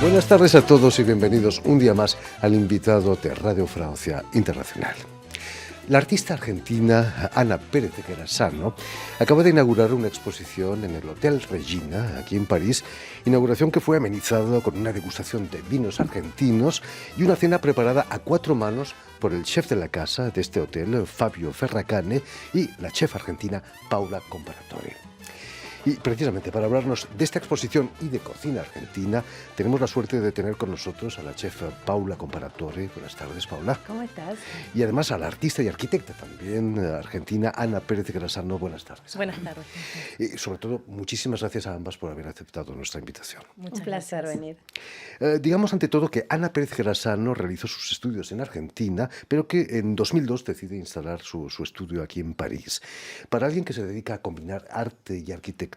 Buenas tardes a todos y bienvenidos un día más al invitado de Radio Francia Internacional. La artista argentina Ana Pérez de Crasano acaba de inaugurar una exposición en el Hotel Regina, aquí en París, inauguración que fue amenizada con una degustación de vinos argentinos y una cena preparada a cuatro manos por el chef de la casa de este hotel, Fabio Ferracane, y la chef argentina Paula Comparatore. Y precisamente para hablarnos de esta exposición y de cocina argentina, tenemos la suerte de tener con nosotros a la chef Paula Comparatore. Buenas tardes, Paula. ¿Cómo estás? Y además a la artista y arquitecta también argentina, Ana Pérez de Crasano. Buenas tardes. Buenas tardes. Y sobre todo, muchísimas gracias a ambas por haber aceptado nuestra invitación. Un placer venir. Digamos ante todo que Ana Pérez Crasano realizó sus estudios en Argentina, pero que en 2002 decide instalar su estudio aquí en París. Para alguien que se dedica a combinar arte y arquitectura,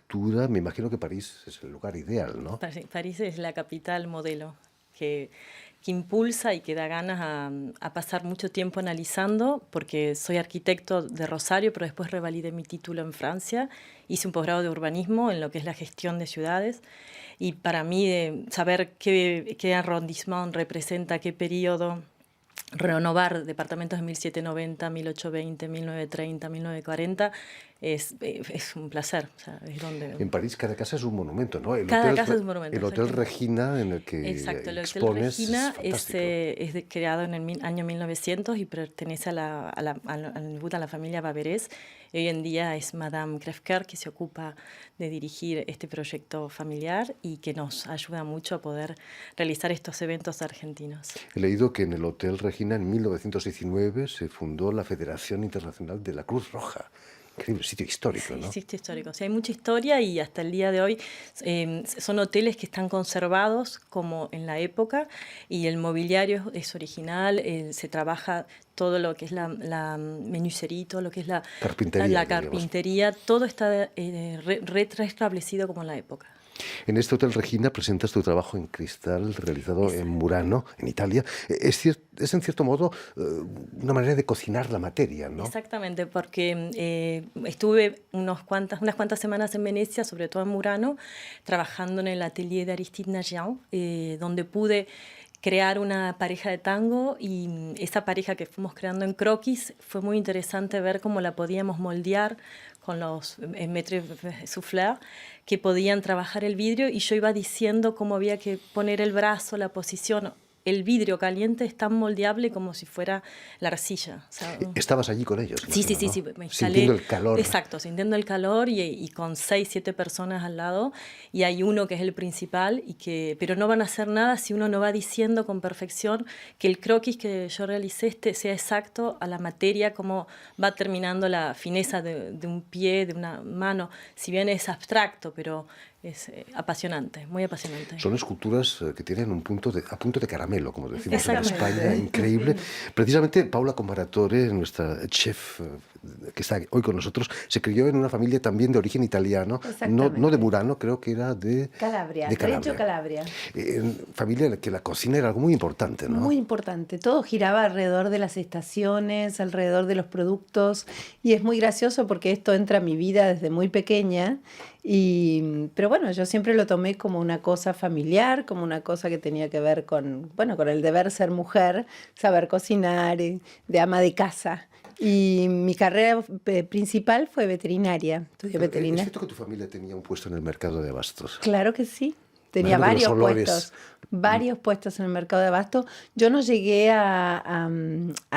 me imagino que París es el lugar ideal, ¿no? París es la capital modelo que impulsa y que da ganas a pasar mucho tiempo analizando, porque soy arquitecto de Rosario, pero después revalidé mi título en Francia, hice un posgrado de urbanismo en lo que es la gestión de ciudades, y para mí saber qué arrondissement representa, qué periodo, renovar departamentos de 1790, 1820, 1930, 1940 es un placer. O sea, es donde... En París cada casa es un monumento, ¿no? Cada casa es un monumento. El Hotel Regina en el que exacto, el Hotel expones Regina es creado en el año 1900 y pertenece a la familia Baberés. Hoy en día es Madame Crèvecoeur que se ocupa de dirigir este proyecto familiar y que nos ayuda mucho a poder realizar estos eventos argentinos. He leído que en el Hotel Regina en 1919 se fundó la Federación Internacional de la Cruz Roja. Increíble, sitio histórico, ¿no? Sí, sitio histórico. O sea, hay mucha historia y hasta el día de hoy son hoteles que están conservados como en la época y el mobiliario es original, se trabaja todo lo que es la menuisería, todo lo que es la carpintería, todo está restablecido como en la época. En este Hotel Regina presentas tu trabajo en cristal realizado en Murano, en Italia. Es en cierto modo una manera de cocinar la materia, ¿no? Exactamente, porque estuve unas cuantas semanas en Venecia, sobre todo en Murano, trabajando en el atelier de Aristide Nagyan, donde pude crear una pareja de tango, y esa pareja que fuimos creando en croquis fue muy interesante ver cómo la podíamos moldear con los maîtres souffleurs que podían trabajar el vidrio, y yo iba diciendo cómo había que poner el brazo, la posición. El vidrio caliente es tan moldeable como si fuera la arcilla. O sea, ¿estabas allí con ellos? Sí, ¿no? me instalé. Sintiendo el calor. Exacto, sintiendo el calor y con 6, 7 personas al lado, y hay uno que es el principal, pero no van a hacer nada si uno no va diciendo con perfección que el croquis que yo realicé sea exacto a la materia, como va terminando la fineza de un pie, de una mano, si bien es abstracto, pero es apasionante, muy apasionante. Son esculturas que tienen a punto de caramelo, como decimos en España, increíble. Precisamente Paula Comparatore, nuestra chef que está hoy con nosotros, se crió en una familia también de origen italiano, no de Murano, creo que era de Calabria, Reggio Calabria. Familia en la que la cocina era algo muy importante, ¿no? Muy importante. Todo giraba alrededor de las estaciones, alrededor de los productos, y es muy gracioso porque esto entra a mi vida desde muy pequeña. Pero bueno, yo siempre lo tomé como una cosa familiar, como una cosa que tenía que ver con el deber ser mujer, saber cocinar, de ama de casa. Y mi carrera principal fue veterinaria. Estudié veterinaria. ¿Es cierto que tu familia tenía un puesto en el mercado de abastos? Claro que sí. Tenía varios puestos en el mercado de abasto. Yo no llegué a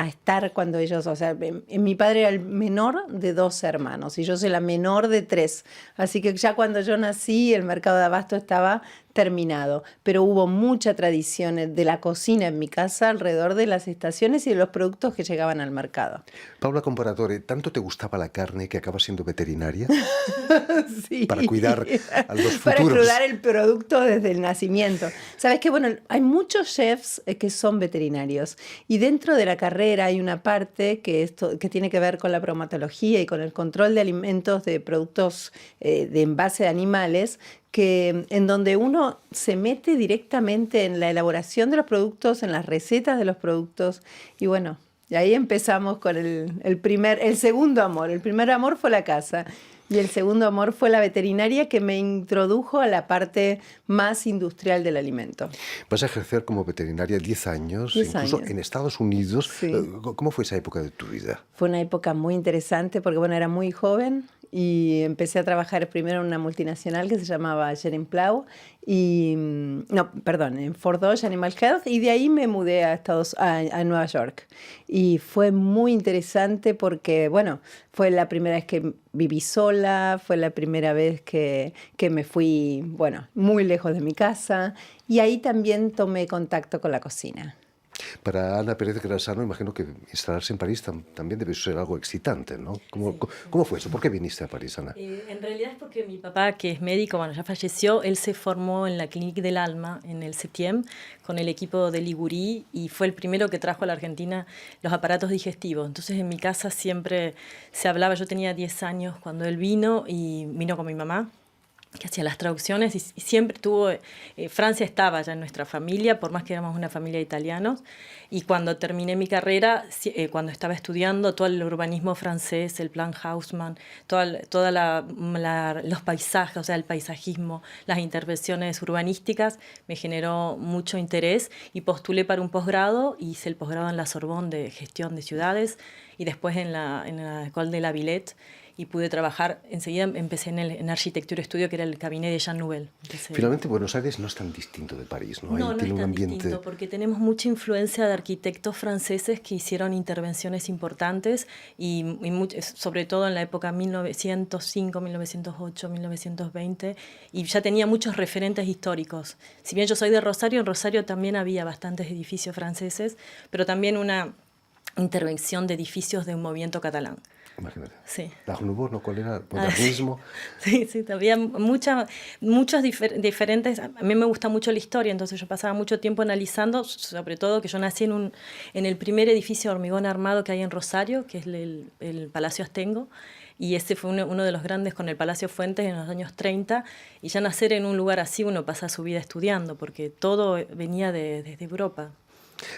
estar cuando ellos, o sea, mi padre era el menor de 2 hermanos y yo soy la menor de 3. Así que ya cuando yo nací el mercado de abasto estaba terminado, pero hubo mucha tradición de la cocina en mi casa alrededor de las estaciones y de los productos que llegaban al mercado. Paula Comparatore, ¿tanto te gustaba la carne que acabas siendo veterinaria? Sí. Para cuidar a los futuros. Para cuidar el producto desde el nacimiento. Sabes que hay muchos chefs que son veterinarios, y dentro de la carrera hay una parte que tiene que ver con la bromatología y con el control de alimentos, de productos de envase de animales, en donde uno se mete directamente en la elaboración de los productos, en las recetas de los productos, y bueno, y ahí empezamos con el segundo amor. El primer amor fue la casa. Y el segundo amor fue la veterinaria, que me introdujo a la parte más industrial del alimento. Vas a ejercer como veterinaria 10 años, 10 incluso años. en Estados Unidos. Sí. ¿Cómo fue esa época de tu vida? Fue una época muy interesante porque, bueno, era muy joven y empecé a trabajar primero en una multinacional que se llamaba Plough en Fort Dodge Animal Health, y de ahí me mudé a Nueva York. Y fue muy interesante porque, bueno, fue la primera vez que viví sola, fue la primera vez que me fui, bueno, muy lejos de mi casa, y ahí también tomé contacto con la cocina. Para Ana Pérez Grasano, imagino que instalarse en París también debe ser algo excitante, ¿no? ¿Cómo fue eso? ¿Por qué viniste a París, Ana? En realidad es porque mi papá, que es médico, bueno, ya falleció, él se formó en la Clinique del Alma, en el Septième, con el equipo de Ligurí, y fue el primero que trajo a la Argentina los aparatos digestivos. Entonces en mi casa siempre se hablaba, yo tenía 10 años cuando él vino, y vino con mi mamá, que hacía las traducciones, y siempre tuvo, Francia estaba ya en nuestra familia, por más que éramos una familia de italianos, y cuando terminé mi carrera, cuando estaba estudiando todo el urbanismo francés, el plan Haussmann, los paisajes, o sea, el paisajismo, las intervenciones urbanísticas, me generó mucho interés, y postulé para un posgrado, y hice el posgrado en la Sorbonne de gestión de ciudades, y después en la École de la Villette, y pude trabajar, enseguida empecé en arquitectura estudio, que era el cabinet de Jean Nouvel. Finalmente, Buenos Aires no es tan distinto de París, ¿no? No, Ahí no tiene es un tan ambiente... distinto, porque tenemos mucha influencia de arquitectos franceses que hicieron intervenciones importantes, y sobre todo en la época 1905, 1908, 1920, y ya tenía muchos referentes históricos. Si bien yo soy de Rosario, en Rosario también había bastantes edificios franceses, pero también una intervención de edificios de un movimiento catalán. Imagínate. Sí. La Nouveau, ¿no? ¿Cuál era? Modernismo. Sí, había muchos diferentes. A mí me gusta mucho la historia, entonces yo pasaba mucho tiempo analizando, sobre todo que yo nací en el primer edificio de hormigón armado que hay en Rosario, que es el Palacio Astengo, y ese fue uno de los grandes con el Palacio Fuentes en los años 30, y ya nacer en un lugar así uno pasa su vida estudiando, porque todo venía desde Europa.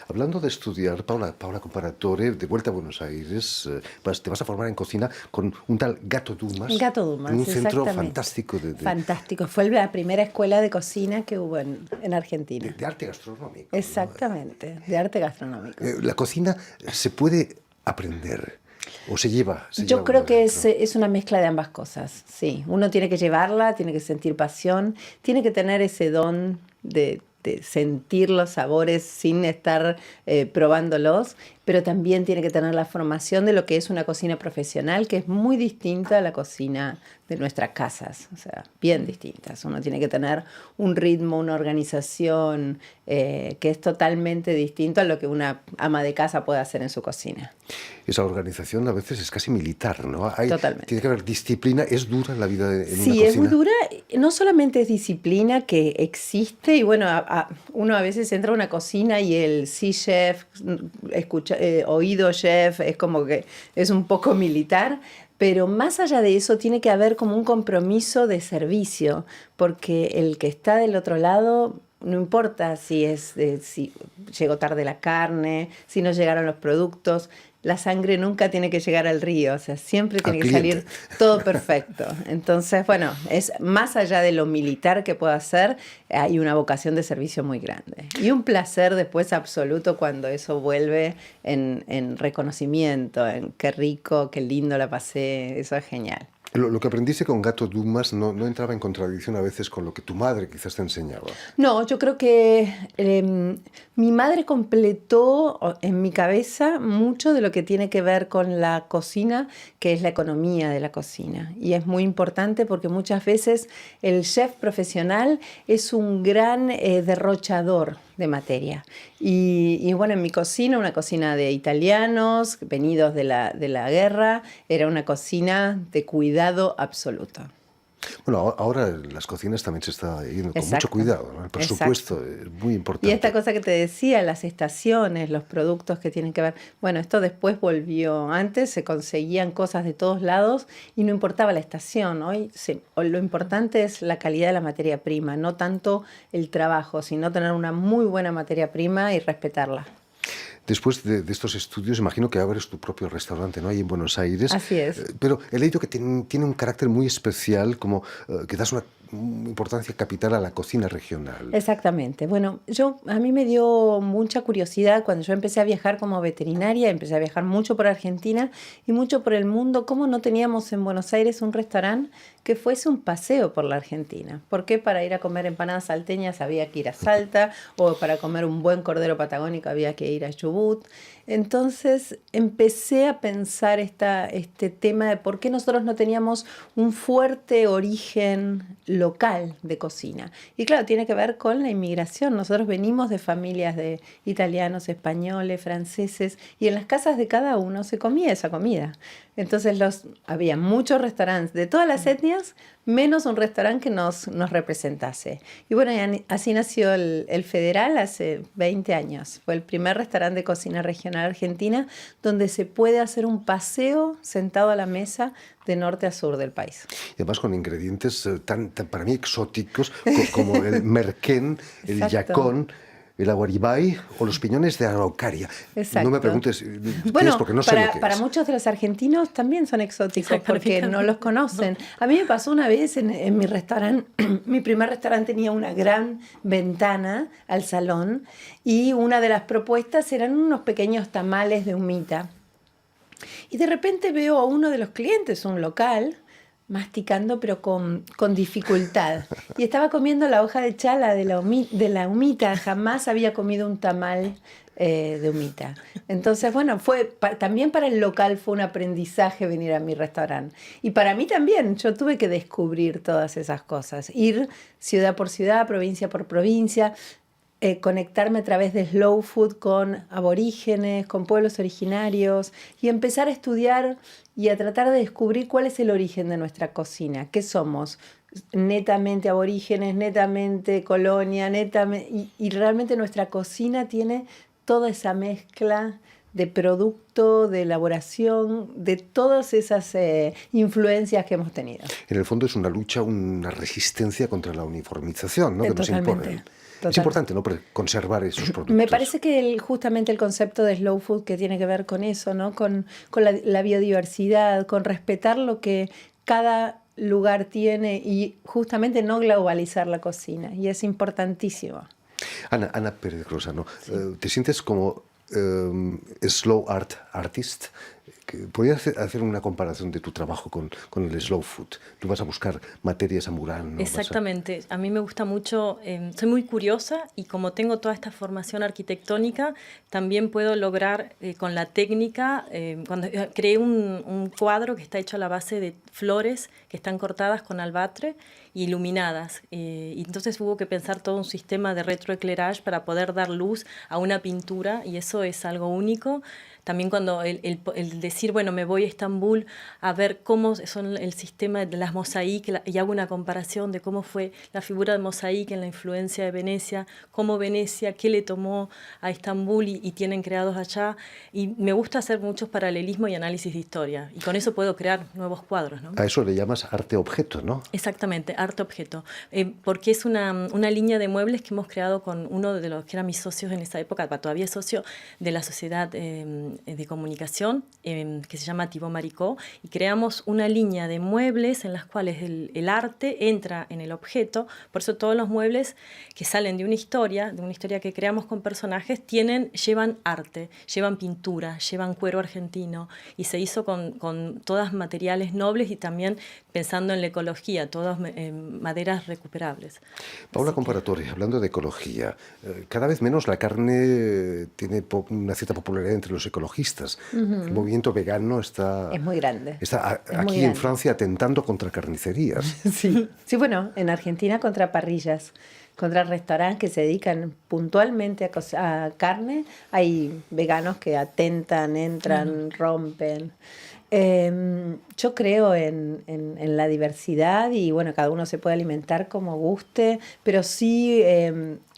Hablando de estudiar, Paola Comparatore, de vuelta a Buenos Aires, te vas a formar en cocina con un tal Gato Dumas. Gato Dumas, un centro exactamente. fantástico. Fantástico. Fue la primera escuela de cocina que hubo en Argentina. De arte gastronómico. Exactamente, ¿no? De arte gastronómico. La cocina se puede aprender. ¿O se lleva? Yo creo que es una mezcla de ambas cosas, sí. Uno tiene que llevarla, tiene que sentir pasión, tiene que tener ese don de sentir los sabores sin estar probándolos, pero también tiene que tener la formación de lo que es una cocina profesional, que es muy distinta a la cocina de nuestras casas, o sea, bien distintas. Uno tiene que tener un ritmo, una organización que es totalmente distinto a lo que una ama de casa puede hacer en su cocina. Esa organización a veces es casi militar, ¿no? Totalmente. Tiene que haber disciplina. ¿Es dura la vida en una cocina? Sí, es muy dura. No solamente es disciplina que existe, y bueno, uno a veces entra a una cocina y el sí chef, oído chef, es como que es un poco militar. Pero más allá de eso tiene que haber como un compromiso de servicio, porque el que está del otro lado, no importa si llegó tarde la carne, si no llegaron los productos, la sangre nunca tiene que llegar al río, o sea, siempre tiene que salir todo perfecto. Entonces, bueno, es más allá de lo militar que pueda hacer, hay una vocación de servicio muy grande. Y un placer después absoluto cuando eso vuelve en reconocimiento, en qué rico, qué lindo la pasé, eso es genial. Lo que aprendiste con Gato Dumas no entraba en contradicción a veces con lo que tu madre quizás te enseñaba. No, yo creo que mi madre completó en mi cabeza mucho de lo que tiene que ver con la cocina, que es la economía de la cocina. Y es muy importante porque muchas veces el chef profesional es un gran derrochador de materia. Y bueno, en mi cocina, una cocina de italianos venidos de la guerra, era una cocina de cuidado absoluto. Bueno, ahora las cocinas también se está yendo con mucho cuidado, ¿no? El presupuesto es muy importante. Y esta cosa que te decía, las estaciones, los productos que tienen que ver... Bueno, esto después volvió. Antes se conseguían cosas de todos lados y no importaba la estación. Hoy lo importante es la calidad de la materia prima, no tanto el trabajo, sino tener una muy buena materia prima y respetarla. Después de estos estudios, imagino que abres tu propio restaurante, ¿no? Ahí en Buenos Aires. Así es. Pero he leído que tiene un carácter muy especial, como que das una importancia capital a la cocina regional. Exactamente. Bueno, a mí me dio mucha curiosidad cuando yo empecé a viajar como veterinaria, empecé a viajar mucho por Argentina y mucho por el mundo, cómo no teníamos en Buenos Aires un restaurante que fuese un paseo por la Argentina. ¿Por qué para ir a comer empanadas salteñas había que ir a Salta o para comer un buen cordero patagónico había que ir a Chubut? Entonces empecé a pensar este tema de por qué nosotros no teníamos un fuerte origen local de cocina. Y claro, tiene que ver con la inmigración. Nosotros venimos de familias de italianos, españoles, franceses, y en las casas de cada uno se comía esa comida. Entonces había muchos restaurantes de todas las etnias, menos un restaurante que nos representase. Y bueno, así nació el Federal hace 20 años. Fue el primer restaurante de cocina regional argentina donde se puede hacer un paseo sentado a la mesa de norte a sur del país. Y además con ingredientes tan para mí exóticos como el merquén, el yacón, el aguaribay o los piñones de araucaria. Exacto. No me preguntes qué bueno, es, porque no sé lo que para es. Muchos de los argentinos también son exóticos porque no los conocen. A mí me pasó una vez en mi restaurante, mi primer restaurante tenía una gran ventana al salón y una de las propuestas eran unos pequeños tamales de humita. Y de repente veo a uno de los clientes, un local, masticando pero con dificultad. Y estaba comiendo la hoja de chala de la humita. Jamás había comido un tamal de humita. Entonces, bueno, también para el local fue un aprendizaje venir a mi restaurante. Y para mí también, yo tuve que descubrir todas esas cosas. Ir ciudad por ciudad, provincia por provincia, conectarme a través de Slow Food con aborígenes, con pueblos originarios y empezar a estudiar y a tratar de descubrir cuál es el origen de nuestra cocina. ¿Qué somos? Netamente aborígenes, netamente colonia, y realmente nuestra cocina tiene toda esa mezcla de producto, de elaboración, de todas esas influencias que hemos tenido. En el fondo es una lucha, una resistencia contra la uniformización, ¿no? Que nos imponen. Total. Es importante, ¿no?, conservar esos productos. Me parece que justamente el concepto de slow food que tiene que ver con eso, ¿no? Con la biodiversidad, con respetar lo que cada lugar tiene y justamente no globalizar la cocina. Y es importantísimo. Ana Pérez Rosano, sí. ¿Te sientes como slow art artist? ¿Podrías hacer una comparación de tu trabajo con el slow food? Tú vas a buscar materias a Murano, ¿no? Exactamente. A mí me gusta mucho, soy muy curiosa y como tengo toda esta formación arquitectónica, también puedo lograr con la técnica, cuando creé un cuadro que está hecho a la base de flores que están cortadas con albatre y iluminadas. Y entonces hubo que pensar todo un sistema de retroeclairage para poder dar luz a una pintura y eso es algo único. También cuando el decir, bueno, me voy a Estambul a ver cómo son el sistema de las mosaicas y hago una comparación de cómo fue la figura de mosaic en la influencia de Venecia, cómo Venecia, qué le tomó a Estambul y tienen creados allá. Y me gusta hacer muchos paralelismos y análisis de historia. Y con eso puedo crear nuevos cuadros, ¿no? A eso le llamas arte-objeto, ¿no? Exactamente, arte-objeto. Porque es una línea de muebles que hemos creado con uno de los que eran mis socios en esa época, todavía es socio de la sociedad de comunicación que se llama Thibaut Maricot y creamos una línea de muebles en las cuales el arte entra en el objeto. Por eso todos los muebles que salen de una historia que creamos con personajes llevan arte, llevan pintura, llevan cuero argentino y se hizo con todas materiales nobles y también pensando en la ecología, todas maderas recuperables. Paola Comparatore, hablando de ecología, cada vez menos la carne tiene una cierta popularidad entre los ecologistas. El movimiento vegano es muy grande. Está aquí en Francia atentando contra carnicerías. Sí, bueno, en Argentina contra parrillas, contra restaurantes que se dedican puntualmente a carne. Hay veganos que atentan, entran, rompen. Yo creo en la diversidad y bueno, cada uno se puede alimentar como guste, pero sí,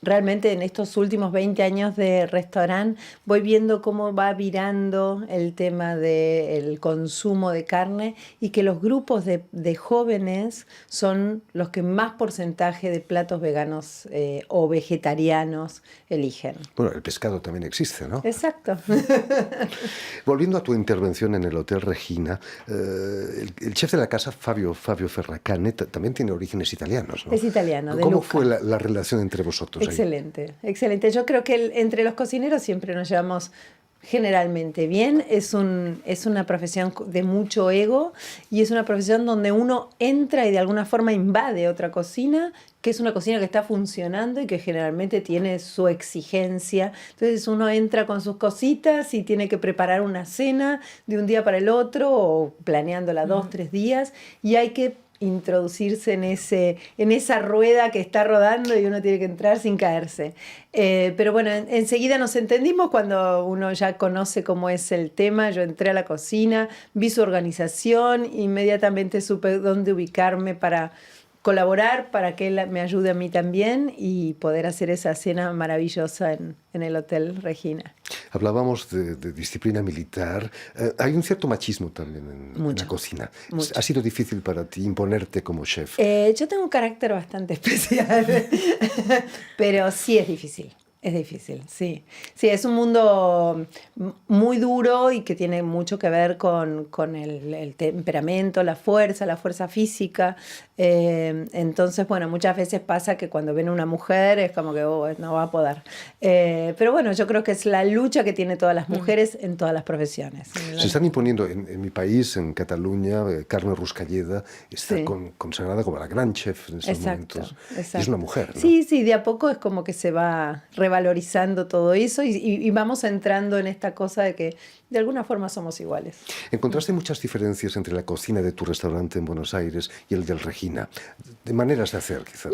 realmente en estos últimos 20 años de restaurante voy viendo cómo va virando el tema del consumo de carne y que los grupos de jóvenes son los que más porcentaje de platos veganos o vegetarianos eligen. Bueno, el pescado también existe, ¿no? Exacto. Volviendo a tu intervención en el Hotel Regina, el chef de la casa, Fabio Ferracane, también tiene orígenes italianos, ¿no? Es italiano, de ¿Cómo Lucca. fue la relación entre vosotros ahí? Excelente, excelente. Yo creo que entre los cocineros siempre nos llevamos generalmente bien. Es una profesión de mucho ego y es una profesión donde uno entra y de alguna forma invade otra cocina, que es una cocina que está funcionando y que generalmente tiene su exigencia. Entonces uno entra con sus cositas y tiene que preparar una cena de un día para el otro o planeándola 2-3 días y hay que introducirse en esa rueda que está rodando y uno tiene que entrar sin caerse. Pero bueno, enseguida nos entendimos cuando uno ya conoce cómo es el tema. Yo entré a la cocina, vi su organización, inmediatamente supe dónde ubicarme para colaborar, para que él me ayude a mí también y poder hacer esa cena maravillosa en el Hotel Regina. Hablábamos de disciplina militar. Hay un cierto machismo también en la cocina. Mucho. ¿Ha sido difícil para ti imponerte como chef? Yo tengo un carácter bastante especial, pero sí es difícil. Es difícil, sí. Sí, es un mundo muy duro y que tiene mucho que ver con el temperamento, la fuerza física. Entonces, bueno, muchas veces pasa que cuando viene una mujer es como que no va a poder. Pero bueno, yo creo que es la lucha que tienen todas las mujeres en todas las profesiones. Se están imponiendo en mi país, en Cataluña, Carme Ruscalleda está consagrada como la gran chef en estos momentos. Exacto. Y es una mujer, ¿no? Sí, sí, de a poco es como que se va revalorizando todo eso y vamos entrando en esta cosa de que de alguna forma somos iguales. ¿Encontraste muchas diferencias entre la cocina de tu restaurante en Buenos Aires y el del Regina? De maneras de hacer, quizás.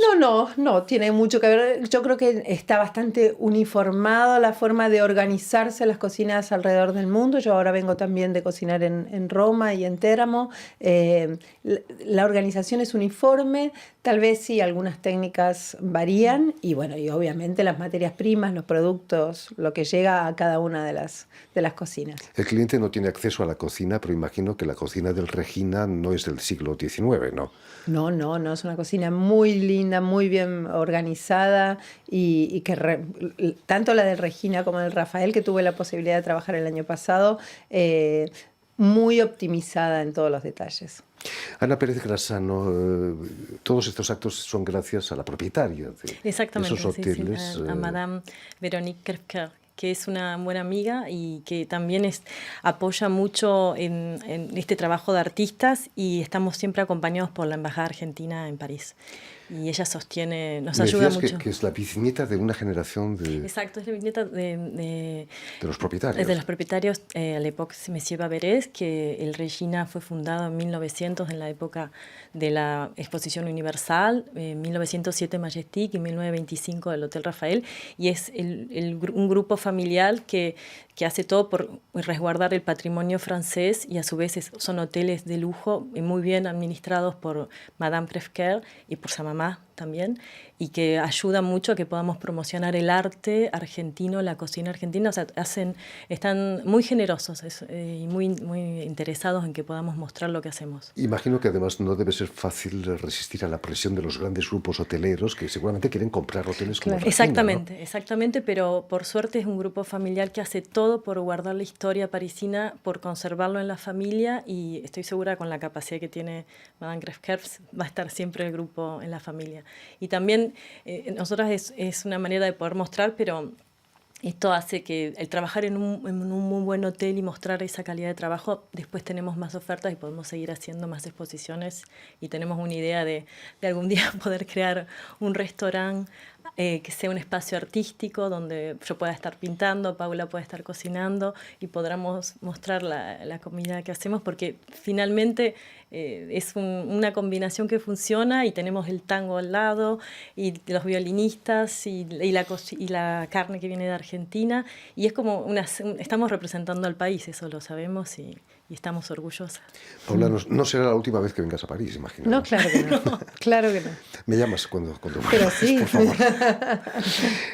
No, tiene mucho que ver. Yo creo que está bastante uniformado la forma de organizarse las cocinas alrededor del mundo. Yo ahora vengo también de cocinar en Roma y en Teramo. La organización es uniforme, tal vez sí algunas técnicas varían y bueno, y obviamente las materias primas, los productos, lo que llega a cada una de las cocinas. El cliente no tiene acceso a la cocina, pero imagino que la cocina del Regina no es del siglo XIX, ¿no? No, es una cocina muy linda, muy bien organizada y que tanto la del Regina como del Rafael, que tuve la posibilidad de trabajar el año pasado, muy optimizada en todos los detalles. Ana Pérez Grasano, todos estos actos son gracias a la propietaria de esos hoteles. Sí, a Madame Véronique Krefker, que es una buena amiga y que también apoya mucho en este trabajo de artistas y estamos siempre acompañados por la Embajada Argentina en París. Y ella nos ayuda mucho. Que es la bisnieta de una generación de... Exacto, es la bisnieta de los propietarios. De los propietarios, a l'époque Monsieur Baberés, que el Regina fue fundado en 1900, en la época de la Exposición Universal, en 1907 Majestic y 1925 el Hotel Rafael, y es un grupo familiar que hace todo por resguardar el patrimonio francés y a su vez son hoteles de lujo muy bien administrados por Madame Krefker y por su mamá también, y que ayuda mucho a que podamos promocionar el arte argentino, la cocina argentina. O sea, están muy generosos y muy interesados en que podamos mostrar lo que hacemos. Imagino que además no debe ser fácil resistir a la presión de los grandes grupos hoteleros que seguramente quieren comprar hoteles como Regina, Exactamente, ¿no? Exactamente, pero por suerte es un grupo familiar que hace todo por guardar la historia parisina, por conservarlo en la familia, y estoy segura con la capacidad que tiene Madame Krefker va a estar siempre el grupo en la familia. Y también nosotras es una manera de poder mostrar, pero esto hace que el trabajar en un muy buen hotel y mostrar esa calidad de trabajo, después tenemos más ofertas y podemos seguir haciendo más exposiciones y tenemos una idea de algún día poder crear un restaurante que sea un espacio artístico donde yo pueda estar pintando, Paula pueda estar cocinando y podamos mostrar la comida que hacemos, porque finalmente es una combinación que funciona y tenemos el tango al lado y los violinistas y la carne que viene de Argentina y es como estamos representando al país, eso lo sabemos y y estamos orgullosas. Paula, no será la última vez que vengas a París, imagino. No, claro que no. Claro que no. Me llamas cuando Pero sí. por favor.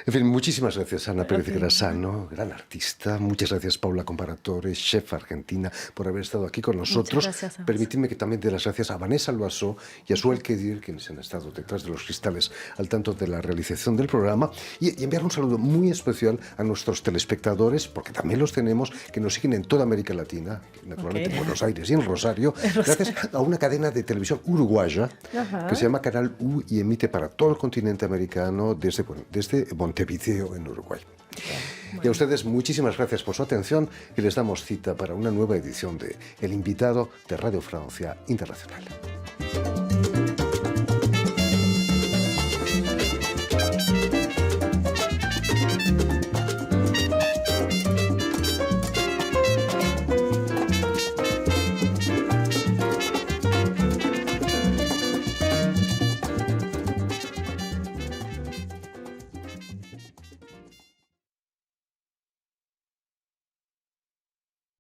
En fin, muchísimas gracias, Ana Pérez de Grasano, gran artista. Muchas gracias, Paula Comparatore, chef argentina, por haber estado aquí con nosotros. Permitidme que también dé las gracias a Vanessa Loiseau y a Suel Kedir, quienes han estado detrás de los cristales al tanto de la realización del programa, y enviar un saludo muy especial a nuestros telespectadores, porque también los tenemos, que nos siguen en toda América Latina, naturalmente en Buenos Aires y en Rosario, gracias a una cadena de televisión uruguaya que se llama Canal U y emite para todo el continente americano desde Montevideo, en Uruguay. Y a ustedes muchísimas gracias por su atención y les damos cita para una nueva edición de El Invitado de Radio Francia Internacional.